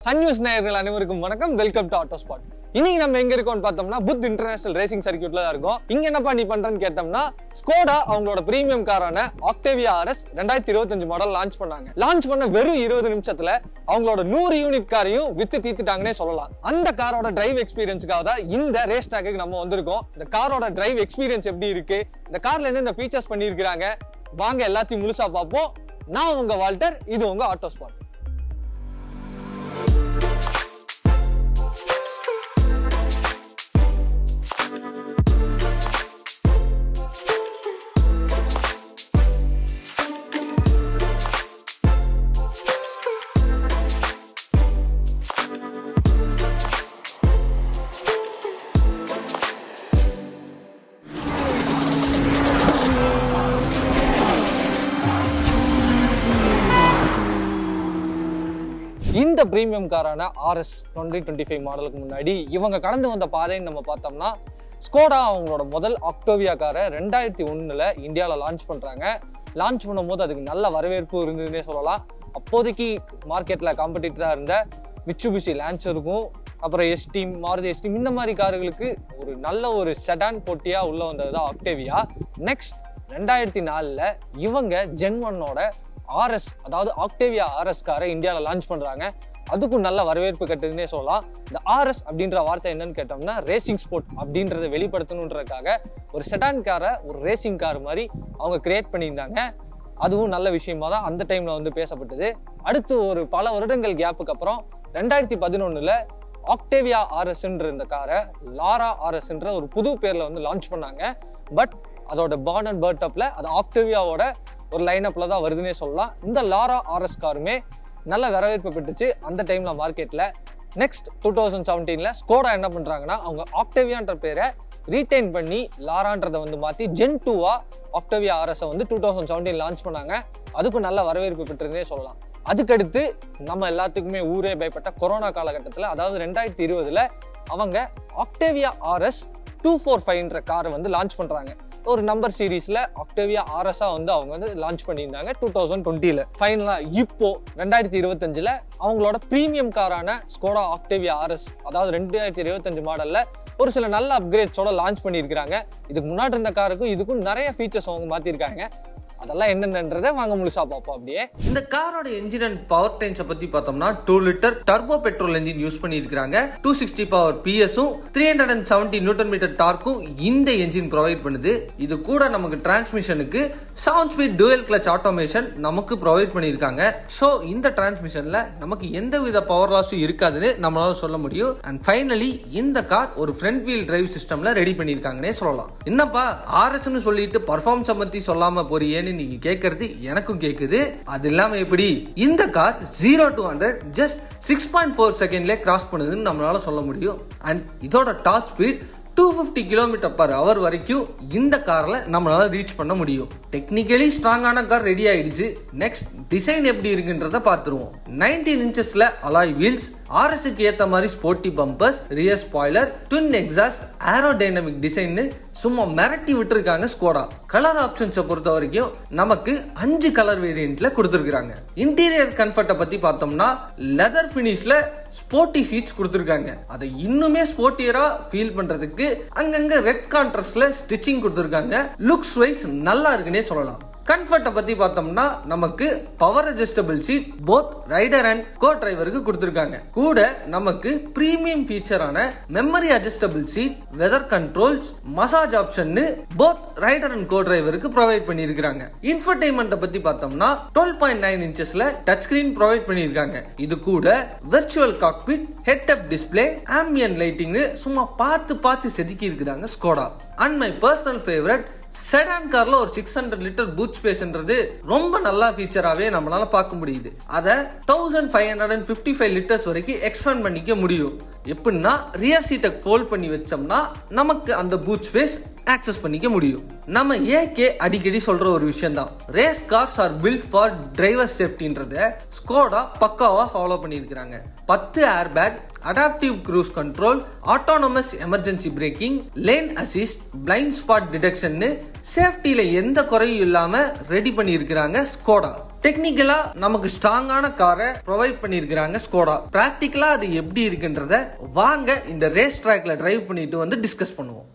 Sun news நேயர்கள் அனைவருக்கும் வணக்கம். Welcome to auto spot. இன்னைக்கு நம்ம எங்க இருக்கோம்னு பார்த்தோம்னா புத் இன்டர்நேஷனல் ரேசிங் சர்க்யூட்ல தான் இருக்கோம். இங்க என்னப்பா நீ பண்றேன்னு கேட்டோம்னா, ஸ்கோடா அவங்களோட பிரீமியம் காரான ஆக்டேவியா RS 2025 மாடல் லான்ச் பண்ணாங்க. லான்ச் பண்ண வெறும் 20 நிமிஷத்துல அவங்களோட 100 யூனிட் காரையும் வித்து தீத்துட்டாங்கன்னே சொல்லலாம். அந்த காரோட டிரைவ் எக்ஸ்பீரியன்ஸ்க்காக தான் இந்த ரேஸ் ட்ராக்குக்கு நம்ம வந்திருக்கோம். இந்த காரோட டிரைவ் எக்ஸ்பீரியன்ஸ் எப்படி இருக்கு, இந்த கார்ல என்னென்ன ஃபீச்சர்ஸ் பண்ணியிருக்காங்க, வாங்க எல்லாத்தையும் முழுசா பார்ப்போம். நான் உங்க வால்டர், இது உங்க ஆட்டோ ஸ்பாட். இந்த பிரீமியம் காரான RS 2025 மாடலுக்கு முன்னாடி இவங்க கடந்து வந்த பாதைன்னு நம்ம பார்த்தோம்னா, ஸ்கோடா அவங்களோட முதல் ஆக்டோவியா காரை 2001 இந்தியாவில் லான்ச் பண்ணுறாங்க. லான்ச் பண்ணும்போது அதுக்கு நல்ல வரவேற்பு இருந்ததுன்னே சொல்லலாம். அப்போதைக்கு மார்க்கெட்டில் காம்படிட்டராக இருந்த மிட்சுபிஷி லான்சருக்கும் அப்புறம் எஸ்டீம், மாருதி எஸ்டீம் இந்த மாதிரி கார்களுக்கு ஒரு நல்ல ஒரு செடான் போட்டியாக உள்ளே வந்தது தான் ஆக்டேவியா. நெக்ஸ்ட் 2004 இவங்க ஜென் 1ஓட RS, அதாவது ஆக்டேவியா RS காரை இந்தியாவில் லான்ச் பண்ணுறாங்க. அதுக்கும் நல்ல வரவேற்பு கட்டுதுன்னே சொல்லலாம். இந்த RS அப்படின்ற வார்த்தை என்னன்னு கேட்டோம்னா, ரேசிங் ஸ்போர்ட் அப்படின்றத வெளிப்படுத்தணுன்றதுக்காக ஒரு செடான் காரை ஒரு ரேசிங் கார் மாதிரி அவங்க கிரியேட் பண்ணியிருந்தாங்க. அதுவும் நல்ல விஷயமா தான் அந்த டைமில் வந்து பேசப்பட்டது. அடுத்து ஒரு பல வருடங்கள் கேப்புக்கு அப்புறம் 2011 ஆக்டேவியா RSன்ற இந்த காரை லாரா RSன்ற ஒரு புது பேரில் வந்து லான்ச் பண்ணாங்க. பட் அதோட பார்ன் அண்ட் பர்ட்-அப்பில் அது ஆக்டேவியாவோட ஒரு லைனப்பில் தான் வருதுன்னே சொல்லலாம். இந்த லாரா RS காருமே நல்ல வரவேற்பு பெற்றுச்சு அந்த டைமில் மார்க்கெட்டில். நெக்ஸ்ட் 2017 ஸ்கோடா என்ன பண்ணுறாங்கன்னா, அவங்க ஆக்டேவியான்ற பேரை ரீட்டைன் பண்ணி லாரான்றதை வந்து மாற்றி ஜென் 2 ஆக்டேவியா RSஐ வந்து 2017 லான்ச் பண்ணாங்க. அதுக்கும் நல்ல வரவேற்பு பெற்றுதுன்னே சொல்லலாம். அதுக்கடுத்து நம்ம எல்லாத்துக்குமே ஊரே பயப்பட்ட கொரோனா காலகட்டத்தில், அதாவது 2020 அவங்க ஆக்டேவியா RS 245ன்ற காரை வந்து லான்ச் பண்ணுறாங்க. ஒரு நம்பர் சீரீஸில் ஆக்டேவியா RSஆ வந்து அவங்க வந்து லான்ச் பண்ணியிருந்தாங்க 2020. ஃபைனலாக இப்போ 2025 அவங்களோட ப்ரீமியம் காரான ஸ்கோடா ஆக்டேவியா RS, அதாவது 2025 மாடலில் ஒரு சில நல்ல அப்கிரேட்ஸோட லான்ச் பண்ணியிருக்கிறாங்க. இதுக்கு முன்னாடி இருந்த காருக்கும் இதுக்கும் நிறைய ஃபீச்சர்ஸ் அவங்க மாற்றிருக்காங்க. அதெல்லாம் என்னென்னன்றதை வாங்க முழுசா பார்ப்போம். அப்படியே இந்த காரோட என்ஜின் அண்ட் பவர் டைன்ஸை பத்தி பார்த்தோம்னா, 2 litre turbo petrol engine use பண்ணியிருக்காங்க. 260 பவர் PS-உம் 370 நியூட்டன் மீட்டர் டார்க்கும் இந்த என்ஜின் ப்ரொவைட் பண்ணுது. இது கூட நமக்கு டிரான்ஸ்மிஷனுக்கு 7 ஸ்பீட் டூயல் கிளட்ச் ஆட்டோமேஷன் நமக்கு ப்ரொவைட் பண்ணியிருக்காங்க. ஸோ இந்த டிரான்ஸ்மிஷன்ல நமக்கு எந்த வித பவர் லாஸும் இருக்காதுன்னு நம்மளால சொல்ல முடியும். அண்ட் ஃபைனலி இந்த கார் ஒரு ஃப்ரண்ட் வீல் டிரைவ் சிஸ்டம்ல ரெடி பண்ணியிருக்காங்கன்னே சொல்லலாம். என்னப்பா RSன்னு சொல்லிட்டு பர்ஃபார்மன்ஸை பத்தி சொல்லாம போறியே நீங்க கேக்குறது எனக்கும் கேக்குது. அது இல்லாம எப்படி இந்த கார் 0 to 100 ஜஸ்ட் 6.4 செகண்ட்ல கிராஸ் பண்ணுதுன்னு நம்மளால சொல்ல முடியும். அண்ட் இதோட டாப் ஸ்பீட் 250 km/h வரைக்கும் இந்த கார்ல நம்மளால ரீச் பண்ண முடியும். டெக்னிக்கலி ஸ்ட்ராங்கான கார் ரெடி ஆயிடுச்சு. நெக்ஸ்ட் டிசைன் எப்படி இருக்குன்றத பாத்துருவோம். 19 இன்ச்சஸ்ல அலாய் வீல்ஸ், RSக்கு ஏத்த மாதிரி sporty bumpers, rear spoiler, twin exhaust, aerodynamic design சும்மா மிரட்டி விட்டுருக்காங்க ஸ்கோடா. கலர் ஆப்ஷன்ஸை பொறுத்த வரைக்கும் நமக்கு 5 கலர் வேரியன்ட்ல கொடுத்துருக்காங்க. இன்டீரியர் கம்ஃபர்ட்டை பத்தி பார்த்தோம்னா, லெதர் ஃபினிஷ்ல ஸ்போர்ட்டி சீட்ஸ் கொடுத்துருக்காங்க. அதை இன்னுமே ஸ்போர்ட்டியரா ஃபீல் பண்றதுக்கு அங்கங்க ரெட் கான்ட்ராஸ்ட்ல ஸ்டிச்சிங் கொடுத்துருக்காங்க. லுக்ஸ் வைஸ் நல்லா இருக்குன்னே சொல்லலாம். கம்ஃபர்ட்டை பத்தி பார்த்தோம்னா, நமக்கு power adjustable seat both rider and co டிரைவருக்கு கொடுத்திருக்காங்க. கூட நமக்கு பிரீமியம் ஃபீச்சரான memory adjustable seat, weather controls, massage option both rider and co டிரைவருக்கு ப்ரொவைட் பண்ணியிருக்காங்க. இன்ஃபர்டெயின்மெண்ட் பத்தி பார்த்தோம்னா 12.9 இன்ச்சஸ்ல டச் ஸ்கிரீன் ப்ரொவைட் பண்ணியிருக்காங்க. இது கூட வெர்ச்சுவல் காக்பிட், ஹெட் அப் டிஸ்பிளே, ஆம்பியன்ட் லைட்டிங் சும்மா பார்த்து செதுக்கி இருக்கிறாங்க Skoda. And my personal favourite, sedan கார்ல ஒரு 600 லிட்டர் பூட் ஸ்பேஸ்ன்றது ரொம்ப நல்ல ஃபீச்சராகவே நம்மளால பார்க்க முடியுது. அதை 1555 லிட்டர்ஸ் வரைக்கும் எக்ஸ்பேண்ட் பண்ணிக்க முடியும். எப்படின்னா, ரியர் சீட்டை ஃபோல்ட் பண்ணி வச்சோம்னா நமக்கு அந்த பூட் ஸ்பேஸ் ஆக்சஸ் பண்ணிக்க முடியும். நம்ம ஏகே அடிக்கடி சொல்ற ஒரு விஷயம் தான், race cars are built for driver சேஃப்டின்றத ஸ்கோடா பக்காவா ஃபாலோ பண்ணியிருக்காங்க. 10 air bag, adaptive cruise control, autonomous emergency braking, lane assist, blind spot detection, சேஃப்டியில எந்த குறையும் இல்லாம ரெடி பண்ணி இருக்கிறாங்க ஸ்கோடா. டெக்னிக்கலா நமக்கு ஸ்ட்ராங்கான காரை ப்ரொவைட் பண்ணியிருக்கிறாங்க ஸ்கோடா. பிராக்டிக்கலா அது எப்படி இருக்குன்றத வாங்க இந்த ரேஸ் ட்ராக்ல டிரைவ் பண்ணிட்டு வந்து டிஸ்கஸ் பண்ணுவோம்.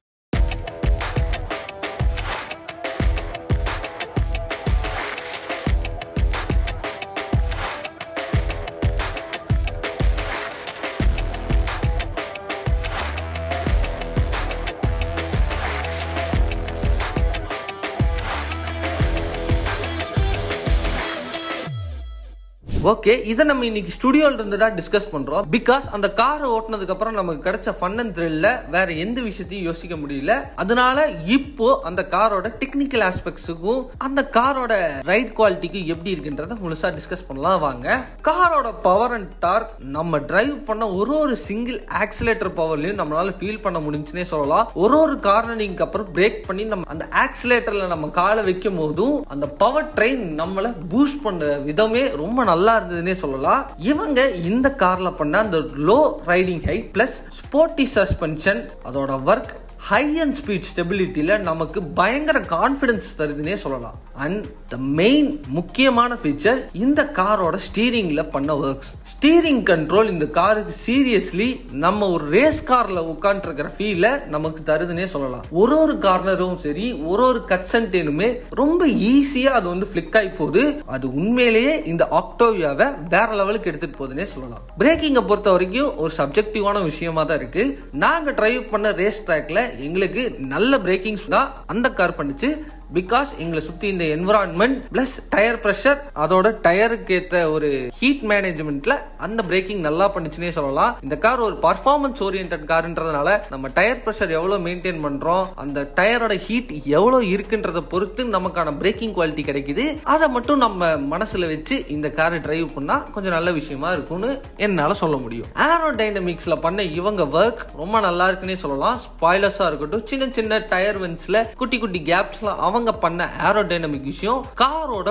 ஓகே, இதை நம்ம இன்னைக்கு ஸ்டுடியோல இருந்து தான் டிஸ்கஸ் பண்றோம். பிகாஸ் அந்த காரை ஓட்டினதுக்கு அப்புறம் நமக்கு கிடைச்ச ஃபன் அண்ட் த்ரில்ல வேற எந்த விஷயத்தையும் யோசிக்க முடியல. அதனால இப்போ அந்த காரோட டெக்னிக்கல் ஆஸ்பெக்ட்ஸுக்கும் அந்த காரோட ரைட் குவாலிட்டிக்கு எப்படி இருக்குன்றத முழுசா டிஸ்கஸ் பண்ணலாம் வாங்க. காரோட பவர் அண்ட் டார்க் நம்ம டிரைவ் பண்ண ஒரு சிங்கிள் ஆக்சிலேட்டர் பவர்லயும் நம்மளால ஃபீல் பண்ண முடிஞ்சுன்னே சொல்லலாம். ஒரு கார்னரிங்க்கு அப்புறம் பிரேக் பண்ணி நம்ம அந்த ஆக்சிலேட்டர்ல நம்ம காலை வைக்கும் போதும் அந்த பவர் ட்ரெயின் நம்மள பூஸ்ட் பண்ற விதமே ரொம்ப நல்லா இருந்ததுன்னே சொல்லலாம். இவங்க இந்த கார்ல பண்ண அந்த low riding height plus sporty suspension அதோட ஒர்க் ஹை அண்ட் ஸ்பீட் ஸ்டெபிலிட்டியில நமக்கு பயங்கர கான்ஃபிடன்ஸ் தருதுன்னே சொல்லலாம். அண்ட் த மெயின் முக்கியமான ஃபீச்சர் இந்த காரோட ஸ்டீரிங்ல பண்ண ஒர்க்ஸ். ஸ்டீரிங் கண்ட்ரோல் இந்த காருக்கு சீரியஸ்லி நம்ம ஒரு ரேஸ் கார்ல உட்கார்ந்து இருக்கிற ஃபீல நமக்கு தருதுன்னே சொல்லலாம். ஒரு கார்னரும் சரி, ஒரு கட்சன்டேனுமே ரொம்ப ஈஸியா அது வந்து ஃபிளிக் ஆகி போகுது. அது உண்மையிலேயே இந்த ஆக்டோவியாவை வேற லெவலுக்கு எடுத்துட்டு போகுதுன்னே சொல்லலாம். பிரேக்கிங்கை பொறுத்த வரைக்கும் ஒரு சப்ஜெக்டிவான விஷயமா தான் இருக்கு. நாங்க டிரைவ் பண்ண ரேஸ் ட்ராக்ல எங்களுக்கு நல்ல பிரேக்கிங்ஸ் தான் அந்த கார் பண்ணுச்சு. பிகாஸ் எங்களை சுத்தி இந்த என்விரான்மெண்ட் பிளஸ் டயர் பிரஷர் அதோட டயருக்கு ஏத்த ஒரு ஹீட் மேனேஜ்மெண்ட்ல அந்த பிரேக்கிங் நல்லா பண்ணுச்சுன்னே சொல்லலாம். இந்த கார் ஒரு பர்ஃபார்மன்ஸ் ஓரியன்டட் கார்ன்றதுனால நம்ம டயர் பிரஷர் எவ்வளவு மெயின்டைன் பண்றோம், அந்த டயரோட ஹீட் எவ்வளவு இருக்குன்றத பொறுத்து நமக்கான பிரேக்கிங் குவாலிட்டி கிடைக்குது. அதை மட்டும் நம்ம மனசுல வச்சு இந்த காரை டிரைவ் பண்ணா கொஞ்சம் நல்ல விஷயமா இருக்கும்னு என்னால சொல்ல முடியும். ஏரோடைனமிக்ஸ்ல பண்ண இவங்க ஒர்க் ரொம்ப நல்லா இருக்குன்னே சொல்லலாம். ஸ்பாய்லர்ஸா இருக்கட்டும், சின்ன சின்ன டயர் வென்ஸ்ல குட்டி குட்டி கேப்ஸ்ல அவங்க பண்ண ஏரோடைனமிக் விஷயம் காரோட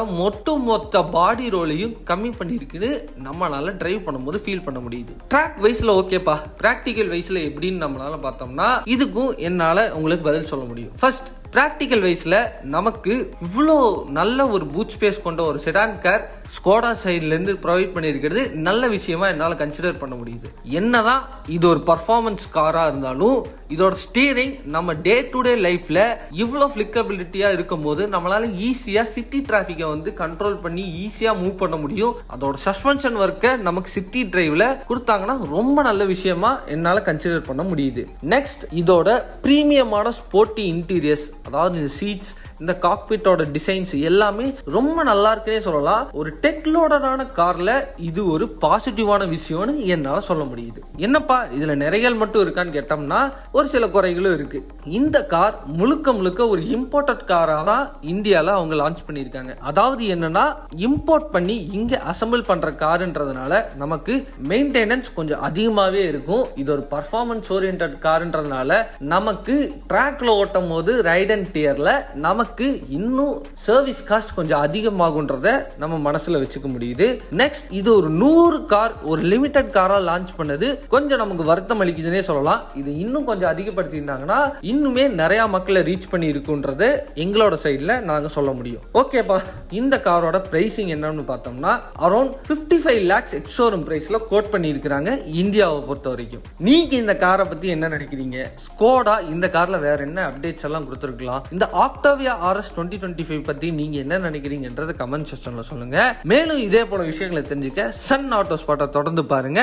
மொத்த பாடி ரோலையும் கம்மி பண்ணிருக்குன்னு நம்மளால டிரைவ் பண்ணும்போது ஃபீல் பண்ண முடியுது. ட்ராக் வைஸ்ல ஓகேப்பா, பிராக்டிகல் வைஸ்ல எப்படின்னு நம்மளால பார்த்தோம்னா இதுக்கும் என்னால உங்களுக்கு பதில் சொல்ல முடியும். ஃபர்ஸ்ட் பிராக்டிக்கல் வைஸ்ல நமக்கு இவ்வளோ நல்ல ஒரு பூட் ஸ்பேஸ் கொண்ட ஒரு செடான் கார் ஸ்கோடா சைட்ல இருந்து ப்ரொவைட் பண்ணியிருக்கிறது நல்ல விஷயமா என்னால கன்சிடர் பண்ண முடியுது. என்னதான் இது ஒரு பர்ஃபார்மன்ஸ் காரா இருந்தாலும் இதோட ஸ்டீரிங் நம்ம டே டு டே லைஃப்ல இவ்வளோ ஃபிளிக்கபிலிட்டியா இருக்கும் போது நம்மளால ஈஸியா சிட்டி டிராபிக்கை வந்து கண்ட்ரோல் பண்ணி ஈஸியா மூவ் பண்ண முடியும். அதோட சஸ்பென்ஷன் ஒர்க்கை நமக்கு சிட்டி டிரைவ்ல கொடுத்தாங்கன்னா ரொம்ப நல்ல விஷயமா என்னால கன்சிடர் பண்ண முடியுது. நெக்ஸ்ட் இதோட பிரீமியமான ஸ்போர்ட்டி இன்டீரியர்ஸ், அதாவது இந்த சீட்ஸ், இந்த காக்பிட்டோட டிசைன்ஸ் எல்லாமே ரொம்ப நல்லா இருக்குன்னே சொல்லலாம். ஒரு டெக்லோடரான கார்ல இது ஒரு பாசிட்டிவான விஷயம்னு என்னால சொல்ல முடியுது. என்னப்பா இதுல நிறைகள் மட்டும் இருக்கான்னு கேட்டோம்னா ஒரு சில குறைகளும் இருக்கு. இந்த கார் முழுக்க ஒரு இம்போர்ட்டட் காரா தான் இந்தியால அவங்க லான்ச் பண்ணிருக்காங்க. அதாவது என்னன்னா இம்போர்ட் பண்ணி இங்க அசம்பிள் பண்ற காருன்றதுனால நமக்கு மெயின்டெனன்ஸ் கொஞ்சம் அதிகமாவே இருக்கும். இது ஒரு பர்ஃபார்மன்ஸ் ஓரியன்டட் காருன்றதுனால நமக்கு ட்ராக்ல ஓட்டும் போது ரைட் அண்ட் டியர்ல நமக்கு இன்னும் சர்வீஸ் காஸ்ட் கொஞ்சம் அதிகமாகுன்றத நம்ம மனசுல வச்சுக்க முடியுது. நெக்ஸ்ட் இது ஒரு 100 கார் ஒரு லிமிடெட் காரா லான்ச் பண்ணது கொஞ்சம் நமக்கு வருத்தம் அளிக்குதுன்னே சொல்லலாம். இது இன்னும் கொஞ்சம் அதிகப்படுத்தி இருந்தாங்கன்னா இன்னுமே நிறைய மக்களை ரீச் பண்ணி இருக்குன்றத எங்களோட சைட்ல நாங்க சொல்ல முடியும். ஓகேப்பா, இந்த காரோட பிரைசிங் என்னன்னு பார்த்தோம்னா அரௌண்ட் 55 lakhs எக்ஸ்ஷோரூம் பிரைஸ்ல கோட் பண்ணி இருக்காங்க இந்தியாவை பொறுத்த வரைக்கும். நீங்க இந்த காரை பத்தி என்ன நினைக்கிறீங்க? ஸ்கோடா இந்த கார்ல வேற என்ன அப்டேட்ஸ் எல்லாம் கொடுத்திருக்கலாம்? இந்த ஆக்டோவியா RS 2025 பத்தி நீங்க என்ன நினைக்கிறீங்கன்றத கமெண்ட் செக்ஷன்ல சொல்லுங்க. மேலும் இதே போல விஷயங்களை தெரிஞ்சுக்க சன் ஆட்டோ ஸ்பாட்டை தொடர்ந்து பாருங்க.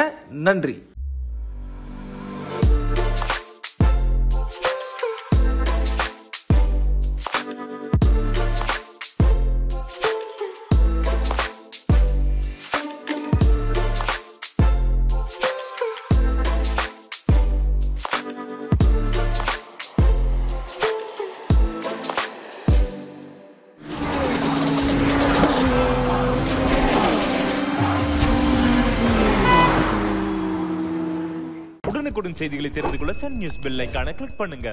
நன்றி. உடனுக்குடன் செய்திகளை தெரிந்து கொள்ள சன் நியூஸ் பெல் ஐகானை கிளிக் பண்ணுங்க.